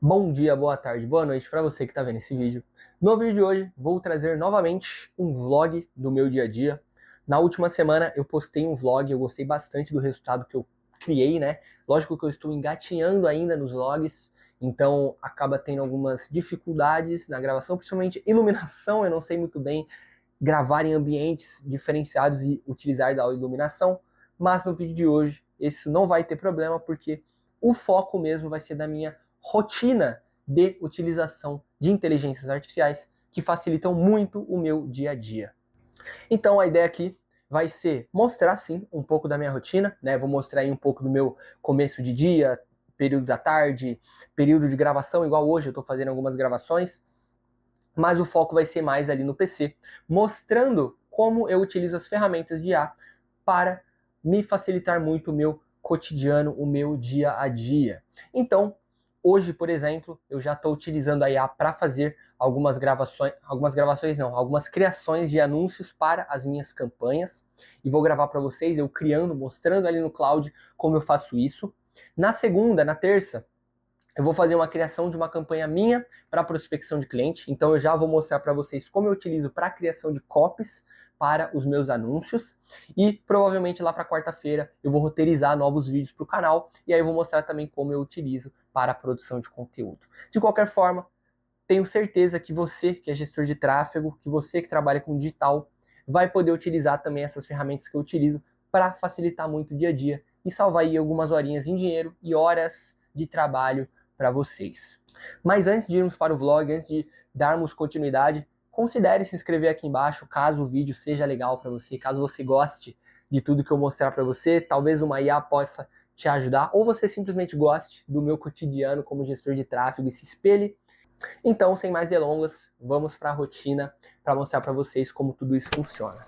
Bom dia, boa tarde, boa noite para você que está vendo esse vídeo. No vídeo de hoje vou trazer novamente um vlog do meu dia a dia. Na última semana eu postei um vlog, eu gostei bastante do resultado que eu criei, né? Lógico que eu estou engatinhando ainda nos vlogs, então acaba tendo algumas dificuldades na gravação, principalmente iluminação, eu não sei muito bem gravar em ambientes diferenciados e utilizar da iluminação, mas no vídeo de hoje isso não vai ter problema porque o foco mesmo vai ser da minha rotina de utilização de inteligências artificiais que facilitam muito o meu dia a dia. Então a ideia aqui vai ser mostrar sim um pouco da minha rotina, né? Vou mostrar aí um pouco do meu começo de dia, período da tarde, período de gravação, igual hoje eu estou fazendo algumas gravações, mas o foco vai ser mais ali no PC, mostrando como eu utilizo as ferramentas de IA para me facilitar muito o meu cotidiano, o meu dia a dia. Então, hoje, por exemplo, eu já estou utilizando a IA para fazer algumas criações de anúncios para as minhas campanhas, e vou gravar para vocês, eu criando, mostrando ali no cloud como eu faço isso. Na segunda, na terça, eu vou fazer uma criação de uma campanha minha para prospecção de cliente, então eu já vou mostrar para vocês como eu utilizo para a criação de copies para os meus anúncios, e provavelmente lá para quarta-feira eu vou roteirizar novos vídeos para o canal, e aí eu vou mostrar também como eu utilizo para a produção de conteúdo. De qualquer forma, tenho certeza que você que é gestor de tráfego, que você que trabalha com digital, vai poder utilizar também essas ferramentas que eu utilizo para facilitar muito o dia a dia e salvar aí algumas horinhas em dinheiro e horas de trabalho para vocês. Mas antes de irmos para o vlog, antes de darmos continuidade, considere se inscrever aqui embaixo, caso o vídeo seja legal para você, caso você goste de tudo que eu mostrar para você, talvez uma IA possa te ajudar, ou você simplesmente goste do meu cotidiano como gestor de tráfego e se espelhe. Então, sem mais delongas, vamos para a rotina para mostrar para vocês como tudo isso funciona.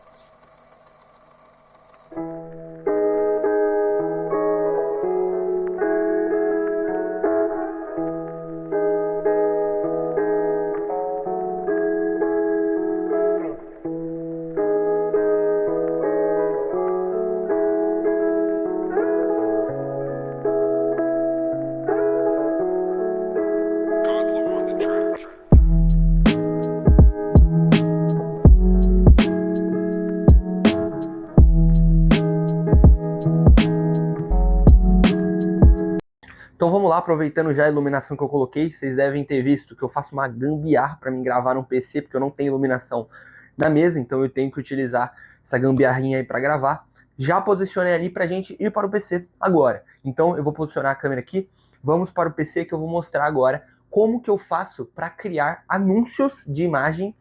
Então vamos lá, aproveitando já a iluminação que eu coloquei, vocês devem ter visto que eu faço uma gambiarra para me gravar no PC, porque eu não tenho iluminação na mesa, então eu tenho que utilizar essa gambiarrinha aí para gravar. Já posicionei ali para a gente ir para o PC agora. Então eu vou posicionar a câmera aqui, vamos para o PC que eu vou mostrar agora como que eu faço para criar anúncios de imagem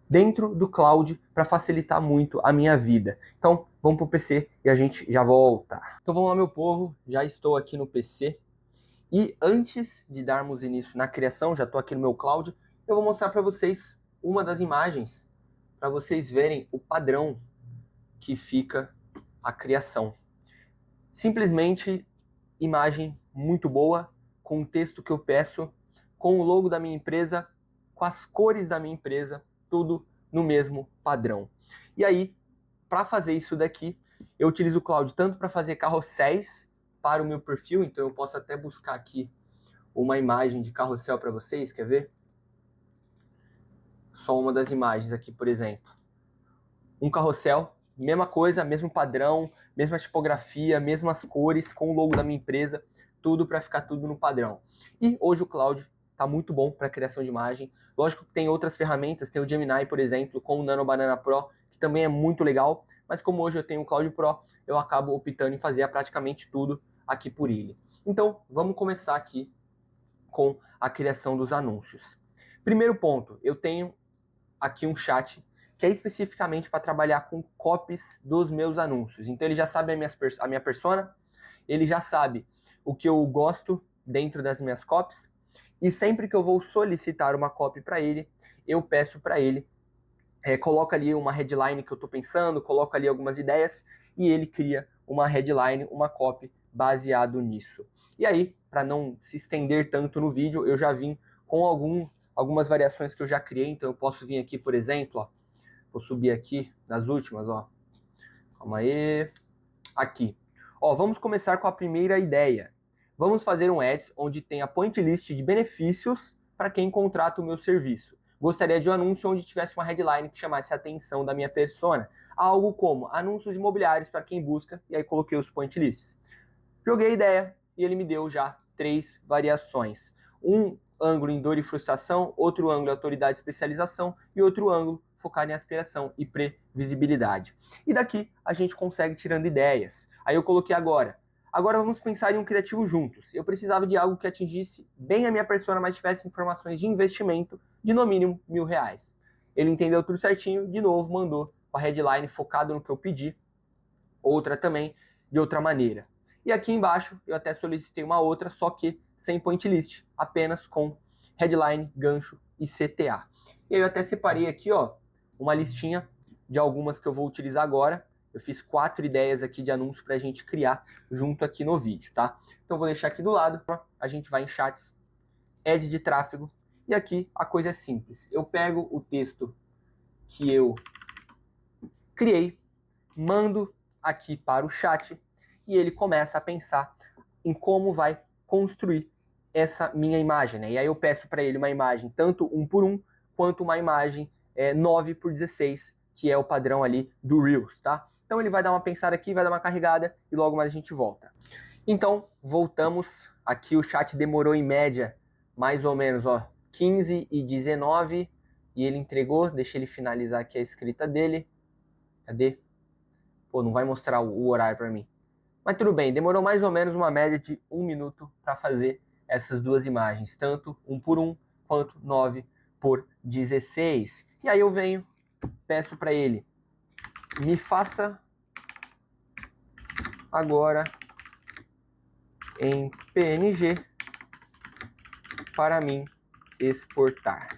dentro do cloud para facilitar muito a minha vida. Então vamos para o PC e a gente já volta. Então vamos lá, meu povo, já estou aqui no PC. E antes de darmos início na criação, já estou aqui no meu cloud, eu vou mostrar para vocês uma das imagens, para vocês verem o padrão que fica a criação. Simplesmente imagem muito boa, com o texto que eu peço, com o logo da minha empresa, com as cores da minha empresa, tudo no mesmo padrão. E aí, para fazer isso daqui, eu utilizo o cloud tanto para fazer carrosséis para o meu perfil, então eu posso até buscar aqui uma imagem de carrossel para vocês, quer ver? Só uma das imagens aqui, por exemplo. Um carrossel, mesma coisa, mesmo padrão, mesma tipografia, mesmas cores, com o logo da minha empresa, tudo para ficar tudo no padrão. E hoje o Cloud está muito bom para criação de imagem. Lógico que tem outras ferramentas, tem o Gemini, por exemplo, com o Nano Banana Pro, que também é muito legal, mas como hoje eu tenho o Cloud Pro, eu acabo optando em fazer praticamente tudo aqui por ele. Então, vamos começar aqui com a criação dos anúncios. Primeiro ponto, eu tenho aqui um chat que é especificamente para trabalhar com copies dos meus anúncios. Então ele já sabe a minha persona, ele já sabe o que eu gosto dentro das minhas copies, e sempre que eu vou solicitar uma copy para ele, eu peço para ele, coloca ali uma headline que eu estou pensando, coloca ali algumas ideias, e ele cria uma headline, uma copy baseado nisso. E aí, para não se estender tanto no vídeo, eu já vim com algumas variações que eu já criei. Então eu posso vir aqui, por exemplo, ó, vou subir aqui nas últimas, ó. Calma aí. Aqui. Ó, vamos começar com a primeira ideia. Vamos fazer um ads onde tenha point list de benefícios para quem contrata o meu serviço. Gostaria de um anúncio onde tivesse uma headline que chamasse a atenção da minha persona. Algo como anúncios imobiliários para quem busca, e aí coloquei os point lists. Joguei a ideia e ele me deu já 3 variações. Um ângulo em dor e frustração, outro ângulo em autoridade e especialização e outro ângulo focado em aspiração e previsibilidade. E daqui a gente consegue tirando ideias. Aí eu coloquei agora. Agora vamos pensar em um criativo juntos. Eu precisava de algo que atingisse bem a minha persona, mas tivesse informações de investimento de no mínimo R$1.000. Ele entendeu tudo certinho, de novo mandou a headline focado no que eu pedi, outra também de outra maneira. E aqui embaixo eu até solicitei uma outra, só que sem point list, apenas com headline, gancho e CTA. E aí eu até separei aqui, ó, uma listinha de algumas que eu vou utilizar agora. Eu fiz 4 ideias aqui de anúncio para a gente criar junto aqui no vídeo, tá? Então eu vou deixar aqui do lado, a gente vai em chats, ads de tráfego, e aqui a coisa é simples. Eu pego o texto que eu criei, mando aqui para o chat e ele começa a pensar em como vai construir essa minha imagem, né? E aí eu peço para ele uma imagem tanto 1 por 1 quanto uma imagem 9 por 16, que é o padrão ali do Reels, tá? Então ele vai dar uma pensada aqui, vai dar uma carregada e logo mais a gente volta. Então, voltamos. Aqui o chat demorou em média mais ou menos, ó, 15 e 19 e ele entregou. Deixa ele finalizar aqui a escrita dele. Cadê? Pô, não vai mostrar o horário para mim. Mas tudo bem, demorou mais ou menos uma média de 1 minuto para fazer essas duas imagens, tanto 1 por 1 quanto 9 por 16. E aí eu venho, peço para ele, me faça agora em PNG para mim exportar.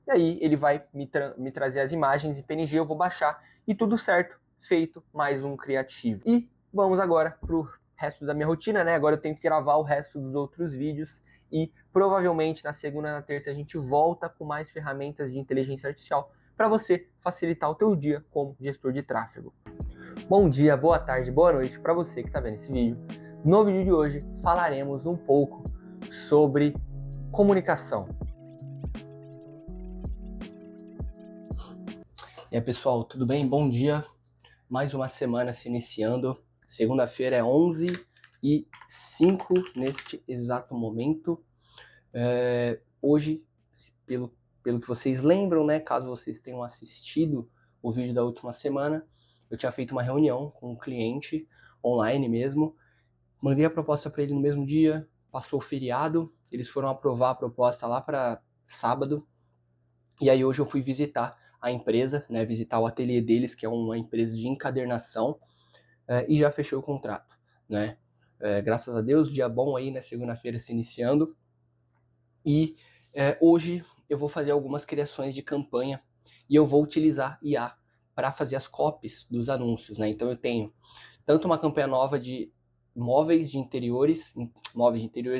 E aí ele vai me trazer as imagens em PNG, eu vou baixar e tudo certo, feito mais um criativo. E vamos agora para o resto da minha rotina, né? Agora eu tenho que gravar o resto dos outros vídeos e provavelmente na segunda e na terça a gente volta com mais ferramentas de inteligência artificial para você facilitar o teu dia como gestor de tráfego. Bom dia, boa tarde, boa noite para você que está vendo esse vídeo. No vídeo de hoje falaremos um pouco sobre comunicação. E aí, pessoal, tudo bem? Bom dia. Mais uma semana se iniciando. Segunda-feira é 11h05 neste exato momento. Hoje, pelo que vocês lembram, né? Caso vocês tenham assistido o vídeo da última semana, eu tinha feito uma reunião com um cliente online mesmo. Mandei a proposta para ele no mesmo dia, passou o feriado, eles foram aprovar a proposta lá para sábado. E aí hoje eu fui visitar a empresa, né, visitar o ateliê deles, que é uma empresa de encadernação, e já fechou o contrato, né? Graças a Deus, dia bom aí, né, segunda-feira se iniciando. E hoje eu vou fazer algumas criações de campanha e eu vou utilizar IA para fazer as copies dos anúncios, né? Então eu tenho tanto uma campanha nova de móveis de interiores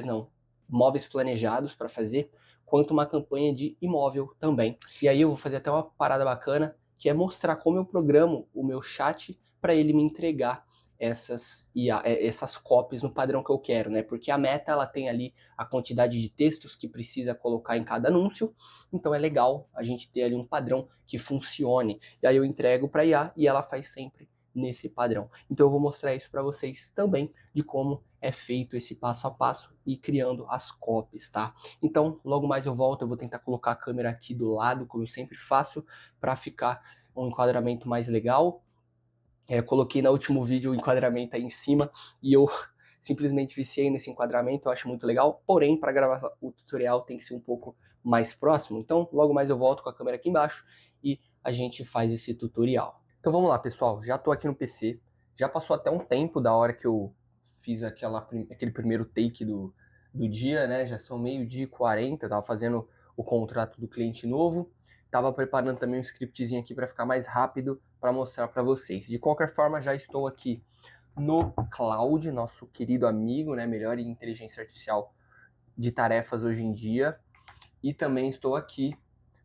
não, móveis planejados para fazer, quanto uma campanha de imóvel também. E aí eu vou fazer até uma parada bacana, que é mostrar como eu programo o meu chat para ele me entregar essas copies no padrão que eu quero, né? Porque a Meta, ela tem ali a quantidade de textos que precisa colocar em cada anúncio, então é legal a gente ter ali um padrão que funcione. E aí eu entrego para IA e ela faz sempre nesse padrão. Então eu vou mostrar isso para vocês também, de como é feito esse passo a passo e criando as copies, tá? Então, logo mais eu volto, eu vou tentar colocar a câmera aqui do lado, como eu sempre faço, para ficar um enquadramento mais legal. Coloquei no último vídeo o enquadramento aí em cima e eu simplesmente viciei nesse enquadramento, eu acho muito legal, porém, para gravar o tutorial tem que ser um pouco mais próximo. Então, logo mais eu volto com a câmera aqui embaixo e a gente faz esse tutorial. Então vamos lá, pessoal, já tô aqui no PC, já passou até um tempo da hora que eu fiz aquele primeiro take do dia, né? Já são 12h40, tava fazendo o contrato do cliente novo, tava preparando também um scriptzinho aqui para ficar mais rápido para mostrar para vocês. De qualquer forma, já estou aqui no Claude, nosso querido amigo, né? Melhor em inteligência artificial de tarefas hoje em dia, e também estou aqui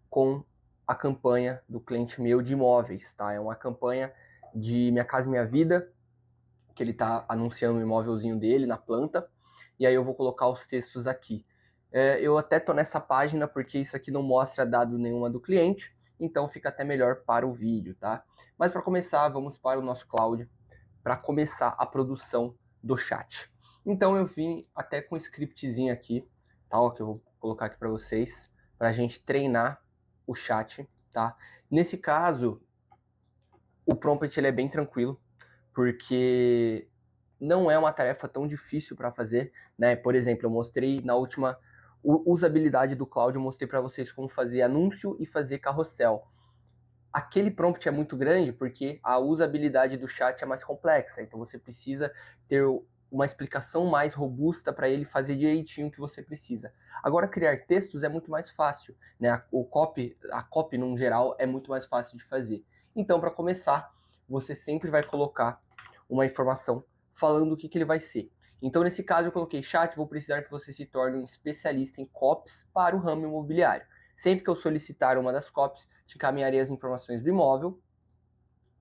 com a campanha do cliente meu de imóveis, tá? É uma campanha de Minha Casa Minha Vida, que ele tá anunciando o imóvelzinho dele na planta, e aí eu vou colocar os textos aqui. Eu até tô nessa página porque isso aqui não mostra dado nenhuma do cliente, então fica até melhor para o vídeo, tá? Mas para começar, vamos para o nosso Cloud, para começar a produção do chat. Então eu vim até com um scriptzinho aqui, tá? Ó, que eu vou colocar aqui para vocês, para a gente treinar o chat, tá? Nesse caso, o prompt ele é bem tranquilo, porque não é uma tarefa tão difícil para fazer, né? Por exemplo, eu mostrei na última usabilidade do Cloud, eu mostrei para vocês como fazer anúncio e fazer carrossel. Aquele prompt é muito grande porque a usabilidade do chat é mais complexa, então você precisa ter uma explicação mais robusta para ele fazer direitinho o que você precisa. Agora, criar textos é muito mais fácil, né? A copy, no geral, é muito mais fácil de fazer. Então, para começar, você sempre vai colocar uma informação falando o que ele vai ser. Então, nesse caso, eu coloquei chat, vou precisar que você se torne um especialista em copies para o ramo imobiliário. Sempre que eu solicitar uma das copies, te encaminharei as informações do imóvel.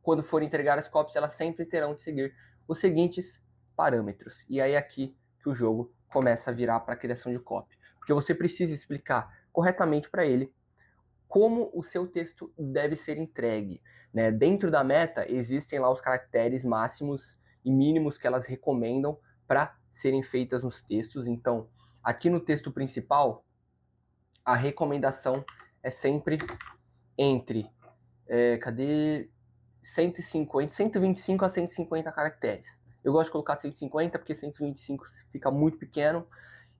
Quando for entregar as copies, elas sempre terão de seguir os seguintes parâmetros. E aí é aqui que o jogo começa a virar para a criação de copy. Porque você precisa explicar corretamente para ele como o seu texto deve ser entregue, né? Dentro da meta, existem lá os caracteres máximos e mínimos que elas recomendam para serem feitas nos textos. Então, aqui no texto principal, a recomendação é sempre entre, cadê? 125 a 150 caracteres. Eu gosto de colocar 150 porque 125 fica muito pequeno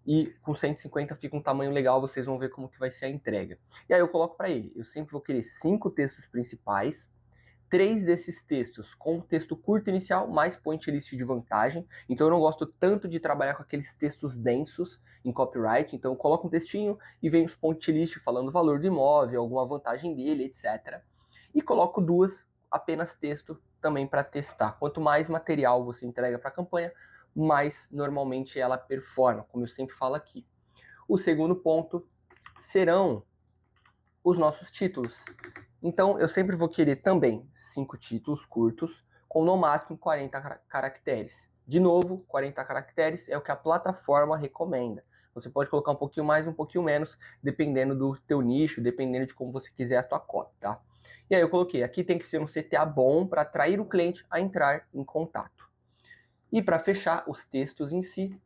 e com 150 fica um tamanho legal, vocês vão ver como que vai ser a entrega. E aí eu coloco para ele, eu sempre vou querer 5 textos principais, 3 desses textos com texto curto inicial, mais point list de vantagem. Então eu não gosto tanto de trabalhar com aqueles textos densos em copyright. Então eu coloco um textinho e vem os point list falando o valor do imóvel, alguma vantagem dele, etc. E coloco 2 apenas texto também para testar. Quanto mais material você entrega para a campanha, mais normalmente ela performa, como eu sempre falo aqui. O segundo ponto serão os nossos títulos. Então, eu sempre vou querer também 5 títulos curtos, com no máximo 40 caracteres. De novo, 40 caracteres é o que a plataforma recomenda. Você pode colocar um pouquinho mais, um pouquinho menos, dependendo do teu nicho, dependendo de como você quiser a tua copy, tá? E aí eu coloquei, aqui tem que ser um CTA bom para atrair o cliente a entrar em contato. E para fechar os textos em si,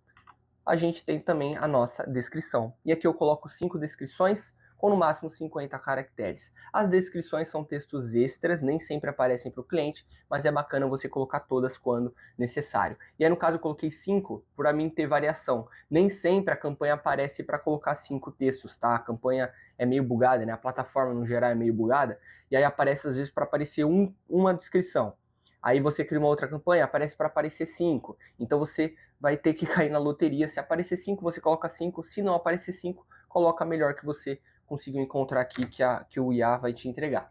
a gente tem também a nossa descrição. E aqui eu coloco 5 descrições com no máximo 50 caracteres. As descrições são textos extras, nem sempre aparecem para o cliente, mas é bacana você colocar todas quando necessário. E aí no caso eu coloquei 5 para mim ter variação. Nem sempre a campanha aparece para colocar 5 textos, tá? A campanha é meio bugada, né? A plataforma no geral é meio bugada, e aí aparece às vezes para aparecer uma descrição. Aí você cria uma outra campanha, aparece para aparecer 5. Então você vai ter que cair na loteria. Se aparecer 5, você coloca 5. Se não aparecer 5, coloca a melhor que você conseguiu encontrar aqui que o IA vai te entregar.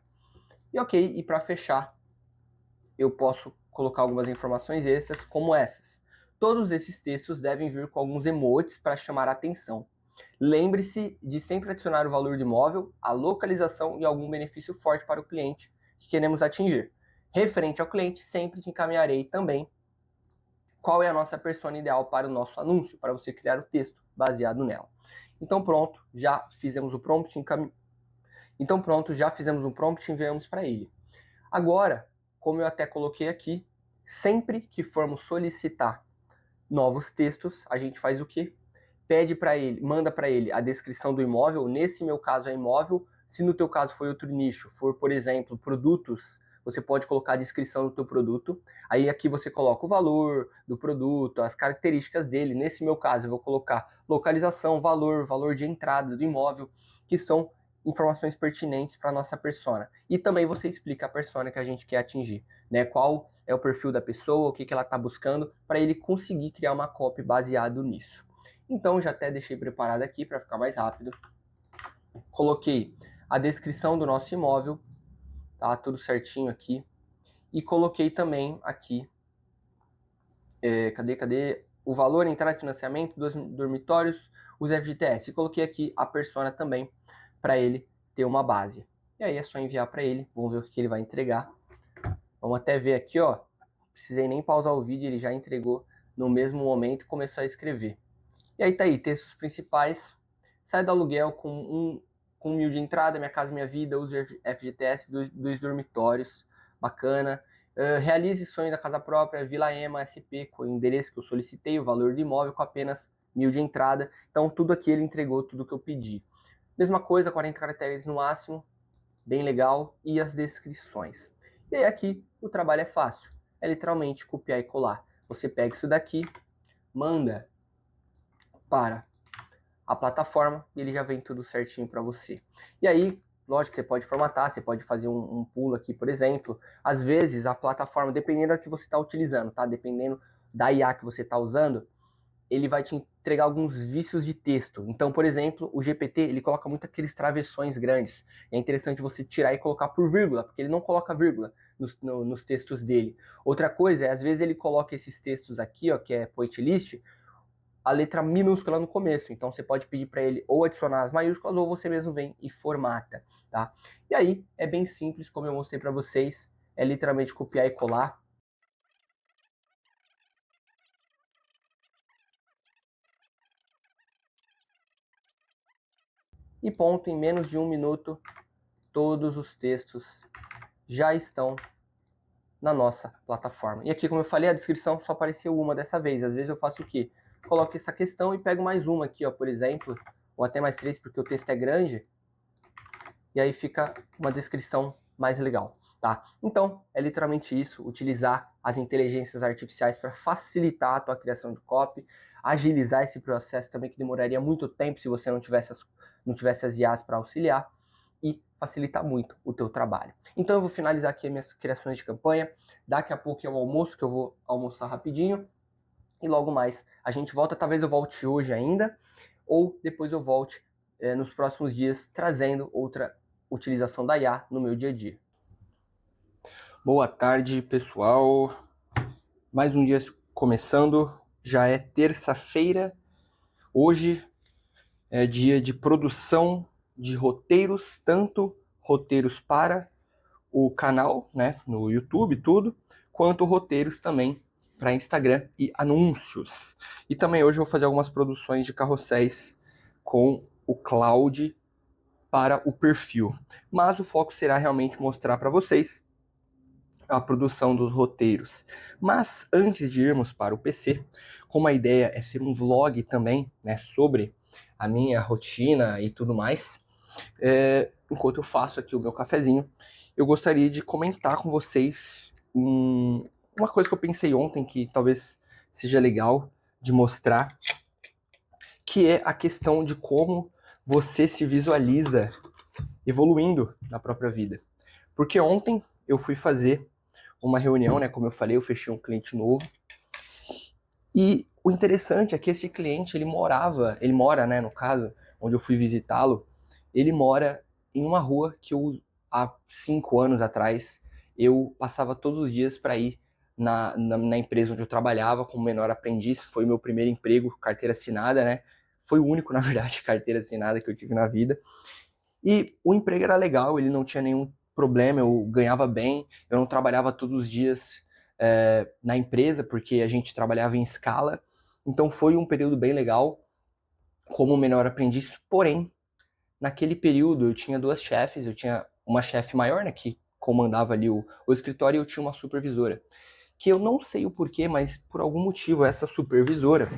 E ok, e para fechar, eu posso colocar algumas informações extras como essas. Todos esses textos devem vir com alguns emotes para chamar a atenção. Lembre-se de sempre adicionar o valor do imóvel, a localização e algum benefício forte para o cliente que queremos atingir. Referente ao cliente, sempre te encaminharei também qual é a nossa persona ideal para o nosso anúncio, para você criar o texto baseado nela. Então pronto, já fizemos o prompt, e enviamos para ele. Agora, como eu até coloquei aqui, sempre que formos solicitar novos textos, a gente faz o quê? Pede para ele, manda para ele a descrição do imóvel, nesse meu caso é imóvel, se no teu caso foi outro nicho, for, por exemplo, produtos, você pode colocar a descrição do teu produto, aí aqui você coloca o valor do produto, as características dele, nesse meu caso eu vou colocar localização, valor de entrada do imóvel, que são informações pertinentes para a nossa persona. E também você explica a persona que a gente quer atingir, né? Qual é o perfil da pessoa, o que ela está buscando, para ele conseguir criar uma copy baseado nisso. Então já até deixei preparado aqui para ficar mais rápido. Coloquei a descrição do nosso imóvel, tá? Tudo certinho aqui. E coloquei também aqui, cadê? O valor, entrada de financiamento, dos dormitórios, os FGTS. E coloquei aqui a persona também, para ele ter uma base. E aí é só enviar para ele, vamos ver o que ele vai entregar. Vamos até ver aqui, ó. Precisei nem pausar o vídeo, ele já entregou no mesmo momento e começou a escrever. E aí tá aí, textos principais, sai do aluguel com 1.000 de entrada, Minha Casa Minha Vida, uso FGTS, dois dormitórios, bacana. Realize sonho da casa própria, Vila Ema, SP, com o endereço que eu solicitei, o valor do imóvel com apenas 1.000 de entrada. Então tudo aqui ele entregou, tudo que eu pedi. Mesma coisa, 40 caracteres no máximo, bem legal, e as descrições. E aí aqui o trabalho é fácil, é literalmente copiar e colar. Você pega isso daqui, manda para a plataforma e ele já vem tudo certinho para você. E aí, lógico que você pode formatar, você pode fazer um pulo aqui, por exemplo. Às vezes a plataforma, dependendo da que você está utilizando, tá? Dependendo da IA que você está usando, ele vai te entregar alguns vícios de texto. Então, por exemplo, o GPT, ele coloca muito aqueles travessões grandes. É interessante você tirar e colocar por vírgula, porque ele não coloca vírgula nos textos dele. Outra coisa é, às vezes ele coloca esses textos aqui, ó, que é point list, a letra minúscula no começo. Então você pode pedir para ele ou adicionar as maiúsculas ou você mesmo vem e formata, tá? E aí é bem simples, como eu mostrei para vocês, é literalmente copiar e colar. E ponto, em menos de 1 minuto, todos os textos já estão na nossa plataforma. E aqui, como eu falei, a descrição só apareceu uma dessa vez. Às vezes eu faço o quê? Coloco essa questão e pego mais uma aqui, ó, por exemplo, ou até mais 3, porque o texto é grande, e aí fica uma descrição mais legal, tá? Então, é literalmente isso, utilizar as inteligências artificiais para facilitar a tua criação de copy, agilizar esse processo também, que demoraria muito tempo se você não tivesse as IAs para auxiliar, e facilitar muito o teu trabalho. Então eu vou finalizar aqui as minhas criações de campanha, daqui a pouco é o almoço, que eu vou almoçar rapidinho, e logo mais a gente volta, talvez eu volte hoje ainda, ou depois eu volte nos próximos dias, trazendo outra utilização da IA no meu dia a dia. Boa tarde, pessoal. Mais um dia começando, já é terça-feira. Hoje é dia de produção de roteiros, tanto roteiros para o canal, né, no YouTube, tudo, quanto roteiros também para Instagram e anúncios. E também hoje eu vou fazer algumas produções de carrosséis com o Cloud para o perfil. Mas o foco será realmente mostrar para vocês a produção dos roteiros. Mas antes de irmos para o PC, como a ideia é ser um vlog também, né, sobre a minha rotina e tudo mais, enquanto eu faço aqui o meu cafezinho, eu gostaria de comentar com vocês uma coisa que eu pensei ontem que talvez seja legal de mostrar, que é a questão de como você se visualiza evoluindo na própria vida. Porque ontem eu fui fazer uma reunião, né? Como eu falei, eu fechei um cliente novo. E o interessante é que esse cliente, ele mora, né, no caso, onde eu fui visitá-lo, ele mora em uma rua que há 5 anos atrás, eu passava todos os dias para ir na empresa onde eu trabalhava como menor aprendiz. Foi o meu primeiro emprego, carteira assinada, né? Foi o único, na verdade, carteira assinada que eu tive na vida. E o emprego era legal, ele não tinha nenhum problema, eu ganhava bem, eu não trabalhava todos os dias na empresa, porque a gente trabalhava em escala. Então foi um período bem legal como menor aprendiz, porém, naquele período eu tinha duas chefes, eu tinha uma chefe maior, né, que comandava ali o escritório, e eu tinha uma supervisora, que eu não sei o porquê, mas por algum motivo essa supervisora,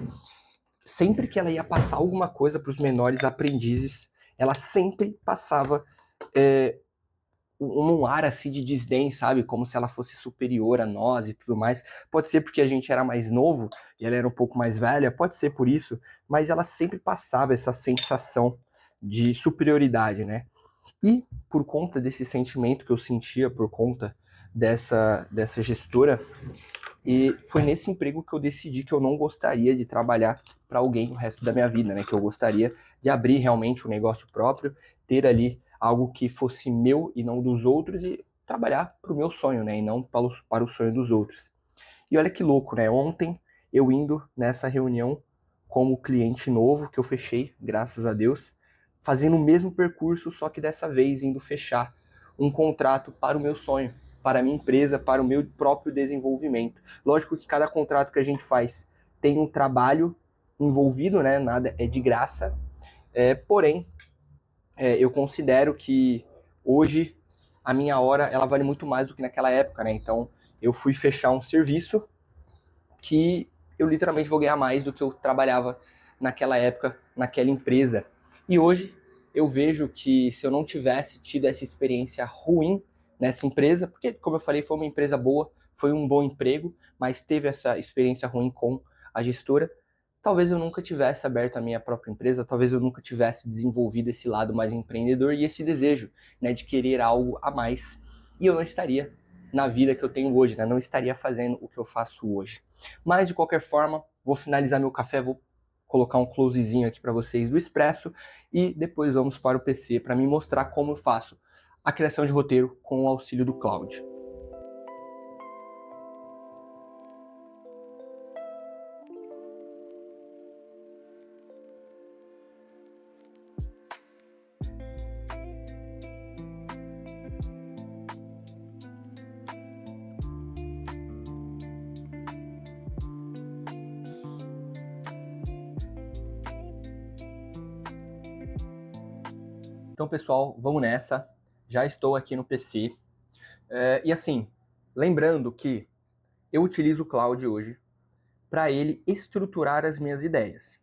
sempre que ela ia passar alguma coisa para os menores aprendizes, ela sempre passava um ar assim de desdém, sabe? Como se ela fosse superior a nós e tudo mais. Pode ser porque a gente era mais novo e ela era um pouco mais velha, pode ser por isso, mas ela sempre passava essa sensação de superioridade, né? E por conta desse sentimento que eu sentia por conta dessa gestora, e foi nesse emprego que eu decidi que eu não gostaria de trabalhar para alguém o resto da minha vida, né? Que eu gostaria de abrir realmente um negócio próprio, ter ali algo que fosse meu e não dos outros e trabalhar para o meu sonho, né? E não para o sonho dos outros. E olha que louco, né? Ontem eu indo nessa reunião como cliente novo que eu fechei, graças a Deus, fazendo o mesmo percurso, só que dessa vez indo fechar um contrato para o meu sonho, para a minha empresa, para o meu próprio desenvolvimento. Lógico que cada contrato que a gente faz tem um trabalho envolvido, né? Nada é de graça. Porém, eu considero que hoje a minha hora ela vale muito mais do que naquela época, né? Então eu fui fechar um serviço que eu literalmente vou ganhar mais do que eu trabalhava naquela época, naquela empresa. E hoje eu vejo que se eu não tivesse tido essa experiência ruim nessa empresa, porque, como eu falei, foi uma empresa boa, foi um bom emprego, mas teve essa experiência ruim com a gestora, talvez eu nunca tivesse aberto a minha própria empresa, talvez eu nunca tivesse desenvolvido esse lado mais empreendedor e esse desejo, né, de querer algo a mais. E eu não estaria na vida que eu tenho hoje, né? Não estaria fazendo o que eu faço hoje. Mas, de qualquer forma, vou finalizar meu café, vou colocar um closezinho aqui para vocês do Expresso e depois vamos para o PC para me mostrar como eu faço a criação de roteiro com o auxílio do Claude. Então, pessoal, vamos nessa. Já estou aqui no PC. E assim, lembrando que eu utilizo o Claude hoje para ele estruturar as minhas ideias.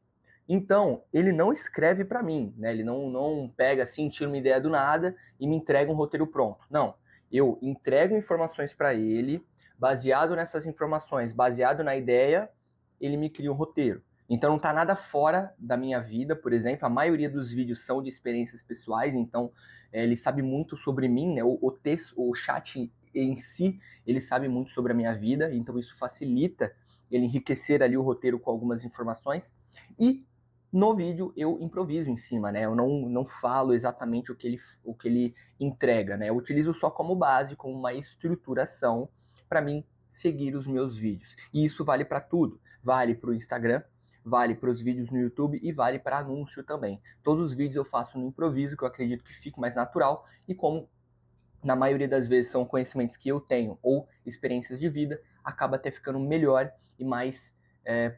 Então, ele não escreve para mim, né? Ele não pega assim, tira uma ideia do nada e me entrega um roteiro pronto. Não. Eu entrego informações para ele, baseado nessas informações, baseado na ideia, ele me cria um roteiro. Então não está nada fora da minha vida, por exemplo. A maioria dos vídeos são de experiências pessoais, então ele sabe muito sobre mim, né? O texto, o chat em si, ele sabe muito sobre a minha vida, então isso facilita ele enriquecer ali o roteiro com algumas informações. E no vídeo eu improviso em cima, né? Eu não falo exatamente o que ele entrega, né? Eu utilizo só como base, como uma estruturação para mim seguir os meus vídeos. E isso vale para tudo. Vale para o Instagram, vale para os vídeos no YouTube e vale para anúncio também. Todos os vídeos eu faço no improviso, que eu acredito que fique mais natural, e como na maioria das vezes são conhecimentos que eu tenho ou experiências de vida, acaba até ficando melhor e mais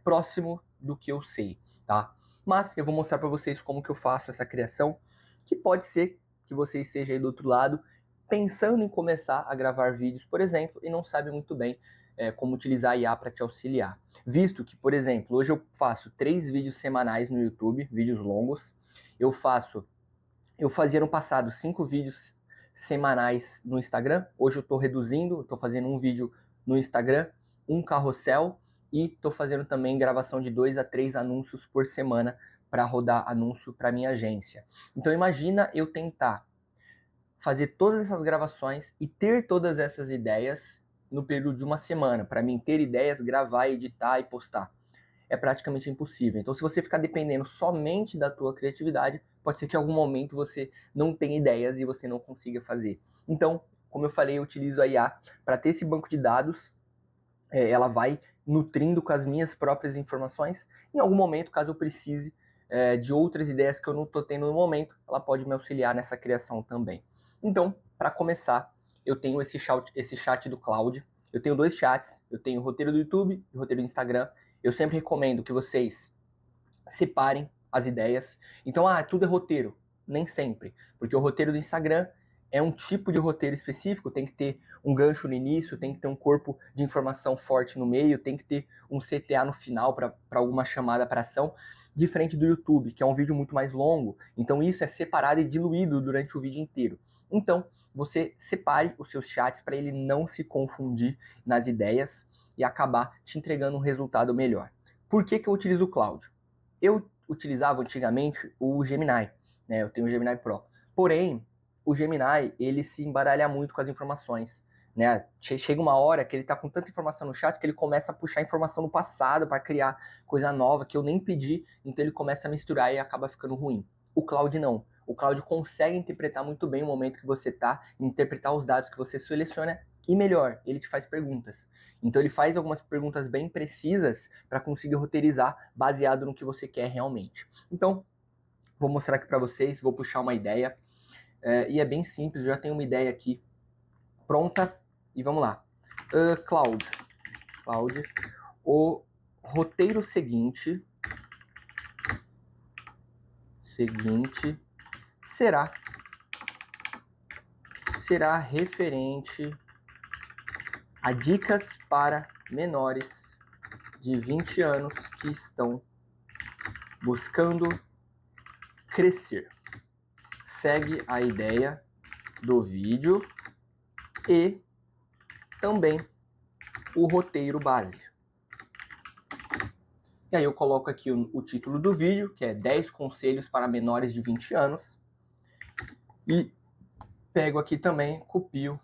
próximo do que eu sei, tá? Mas eu vou mostrar para vocês como que eu faço essa criação, que pode ser que você esteja aí do outro lado pensando em começar a gravar vídeos, por exemplo, e não sabe muito bem como utilizar a IA para te auxiliar. Visto que, por exemplo, hoje eu faço 3 vídeos semanais no YouTube, vídeos longos. Eu fazia no passado 5 vídeos semanais no Instagram. Hoje eu estou reduzindo, estou fazendo um vídeo no Instagram, um carrossel e estou fazendo também gravação de 2 a 3 anúncios por semana para rodar anúncio para minha agência. Então imagina eu tentar fazer todas essas gravações e ter todas essas ideias no período de uma semana, para mim ter ideias, gravar, editar e postar. É praticamente impossível. Então, se você ficar dependendo somente da tua criatividade, pode ser que em algum momento você não tenha ideias e você não consiga fazer. Então, como eu falei, eu utilizo a IA para ter esse banco de dados. Ela vai nutrindo com as minhas próprias informações. Em algum momento, caso eu precise de outras ideias que eu não estou tendo no momento, ela pode me auxiliar nessa criação também. Então, para começar, eu tenho esse chat do Claude. Eu tenho 2 chats. Eu tenho o roteiro do YouTube e o roteiro do Instagram. Eu sempre recomendo que vocês separem as ideias. Então, tudo é roteiro. Nem sempre. Porque o roteiro do Instagram é um tipo de roteiro específico, tem que ter um gancho no início, tem que ter um corpo de informação forte no meio, tem que ter um CTA no final para alguma chamada para ação, diferente do YouTube, que é um vídeo muito mais longo. Então isso é separado e diluído durante o vídeo inteiro. Então, você separe os seus chats para ele não se confundir nas ideias e acabar te entregando um resultado melhor. Por que eu utilizo o Claude? Eu utilizava antigamente o Gemini, né? Eu tenho o Gemini Pro. Porém, o Gemini, ele se embaralha muito com as informações, né? Chega uma hora que ele tá com tanta informação no chat que ele começa a puxar informação no passado para criar coisa nova que eu nem pedi, então ele começa a misturar e acaba ficando ruim. O Claude não. O Claude consegue interpretar muito bem o momento que você tá, interpretar os dados que você seleciona e melhor, ele te faz perguntas. Então ele faz algumas perguntas bem precisas para conseguir roteirizar baseado no que você quer realmente. Então, vou mostrar aqui para vocês, vou puxar uma ideia. E é bem simples, eu já tenho uma ideia aqui pronta. E vamos lá. Cláudio, o roteiro seguinte seguinte será referente a dicas para menores de 20 anos que estão buscando crescer. Segue a ideia do vídeo e também o roteiro base. E aí eu coloco aqui o título do vídeo, que é 10 conselhos para menores de 20 anos. E pego aqui também, copio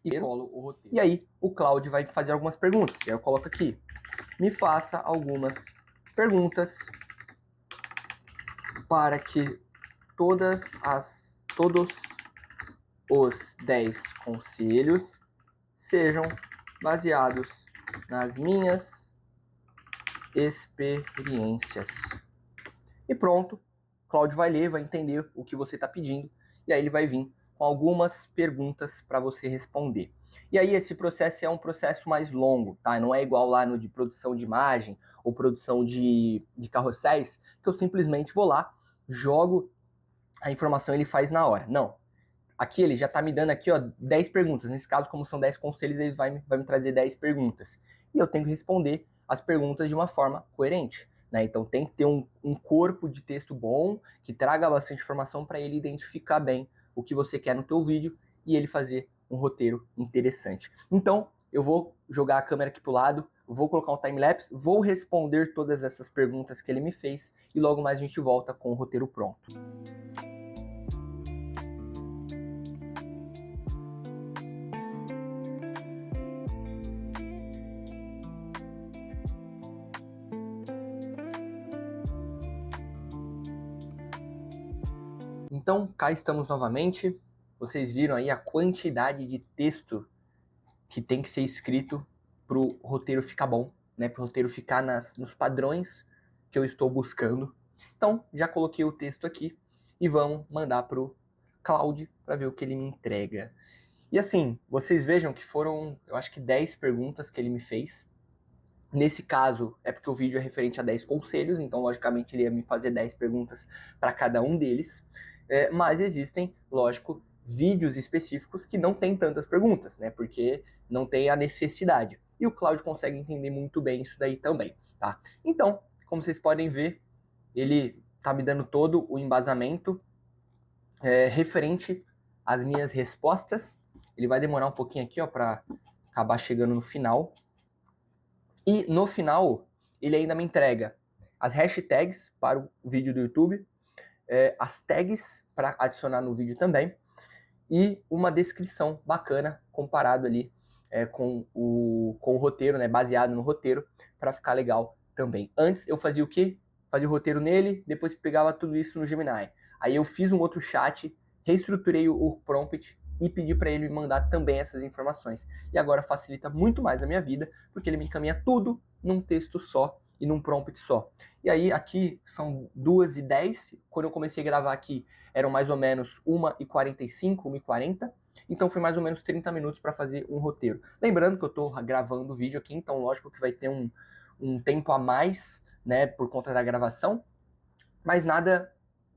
e colo o roteiro. E aí o Claude vai fazer algumas perguntas. E aí eu coloco aqui, me faça algumas perguntas para que todos os 10 conselhos sejam baseados nas minhas experiências. E pronto, Claude vai ler, vai entender o que você está pedindo, e aí ele vai vir com algumas perguntas para você responder. E aí esse processo é um processo mais longo, tá? Não é igual lá no de produção de imagem ou produção de carrosséis, que eu simplesmente vou lá, jogo a informação e ele faz na hora. Não. Aqui ele já está me dando aqui, ó, 10 perguntas. Nesse caso, como são 10 conselhos, ele vai me trazer 10 perguntas. E eu tenho que responder as perguntas de uma forma coerente, né? Então tem que ter um corpo de texto bom, que traga bastante informação para ele identificar bem o que você quer no teu vídeo e ele fazer um roteiro interessante. Então, eu vou jogar a câmera aqui pro lado, vou colocar um time-lapse, vou responder todas essas perguntas que ele me fez e logo mais a gente volta com o roteiro pronto. Então, cá estamos novamente. Vocês viram aí a quantidade de texto que tem que ser escrito para o roteiro ficar bom, né? Para o roteiro ficar nos padrões que eu estou buscando. Então, já coloquei o texto aqui e vamos mandar para o Claude para ver o que ele me entrega. E assim, vocês vejam que foram, eu acho que 10 perguntas que ele me fez. Nesse caso, é porque o vídeo é referente a 10 conselhos, então logicamente ele ia me fazer 10 perguntas para cada um deles. Mas existem, lógico, vídeos específicos que não tem tantas perguntas, né? Porque não tem a necessidade. E o Claude consegue entender muito bem isso daí também, tá? Então, como vocês podem ver, ele tá me dando todo o embasamento referente às minhas respostas. Ele vai demorar um pouquinho aqui, ó, para acabar chegando no final. E no final, ele ainda me entrega as hashtags para o vídeo do YouTube, as tags para adicionar no vídeo também, e uma descrição bacana comparado ali com o roteiro, né, baseado no roteiro, para ficar legal também. Antes eu fazia o quê? Fazia o roteiro nele, depois pegava tudo isso no Gemini. Aí eu fiz um outro chat, reestruturei o prompt e pedi para ele me mandar também essas informações. E agora facilita muito mais a minha vida, porque ele me encaminha tudo num texto só e num prompt só. E aí aqui são 2h10, quando eu comecei a gravar aqui eram mais ou menos 1h45, 1h40, então foi mais ou menos 30 minutos para fazer um roteiro. Lembrando que eu estou gravando o vídeo aqui, então lógico que vai ter um tempo a mais, né, por conta da gravação, mas nada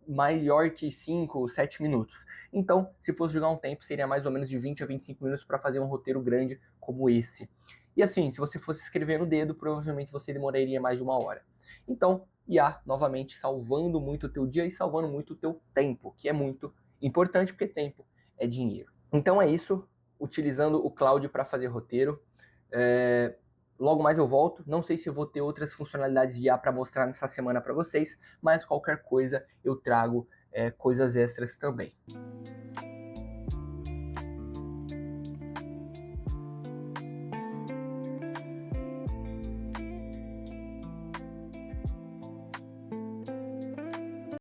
maior que 5 ou 7 minutos. Então, se fosse jogar um tempo, seria mais ou menos de 20 a 25 minutos para fazer um roteiro grande como esse. E assim, se você fosse escrever no dedo, provavelmente você demoraria mais de 1 hora. Então, IA, novamente, salvando muito o teu dia e salvando muito o teu tempo, que é muito importante, porque tempo é dinheiro. Então é isso, utilizando o Claude para fazer roteiro. Logo mais eu volto, não sei se eu vou ter outras funcionalidades de IA para mostrar nessa semana para vocês, mas qualquer coisa eu trago coisas extras também.